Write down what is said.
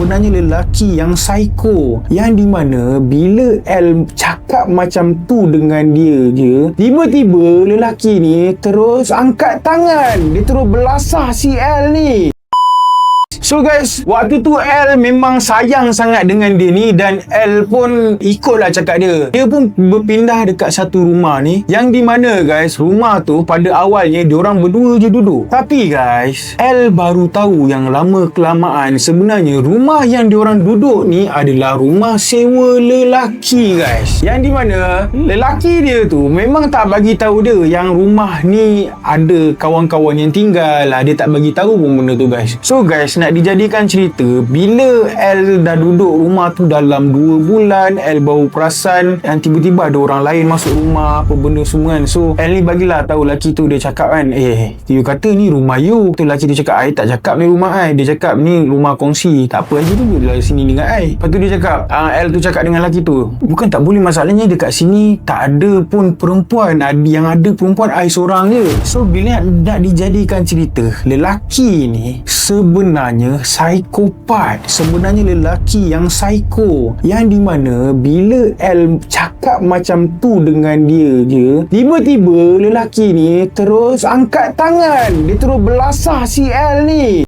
sebenarnya lelaki yang psycho, yang dimana bila L cakap macam tu dengan dia je, tiba-tiba lelaki ni terus angkat tangan, dia terus belasah si L ni. So guys, waktu tu L memang sayang sangat dengan dia ni, dan L pun ikutlah cakap dia. Dia pun berpindah dekat satu rumah ni, yang di mana guys, rumah tu pada awalnya diorang berdua je duduk. Tapi guys, L baru tahu yang lama kelamaan sebenarnya rumah yang diorang duduk ni adalah rumah sewa lelaki guys. Yang di mana lelaki dia tu memang tak bagi tahu dia yang rumah ni ada kawan-kawan yang tinggal lah. Dia tak bagi tahu pun benda tu guys. So guys, nak dijadikan cerita, bila L dah duduk rumah tu dalam 2 bulan, L baru perasan dan tiba-tiba ada orang lain masuk rumah, apa benda semua kan. So L ni bagilah tahu lelaki tu, dia cakap kan, you kata ni rumah you. Tu lelaki dia cakap, I tak cakap ni rumah I, dia cakap ni rumah kongsi, tak apa aja dulu dari sini dengan I. Lepas tu dia cakap, L tu cakap dengan lelaki tu, bukan tak boleh, masalahnya dekat sini tak ada pun perempuan, yang ada perempuan I seorang je. So bila nak dijadikan cerita, lelaki ni sebenarnya psikopat, sebenarnya lelaki yang psycho, yang dimana bila L cakap macam tu dengan dia je, tiba-tiba lelaki ni terus angkat tangan, dia terus belasah si L ni.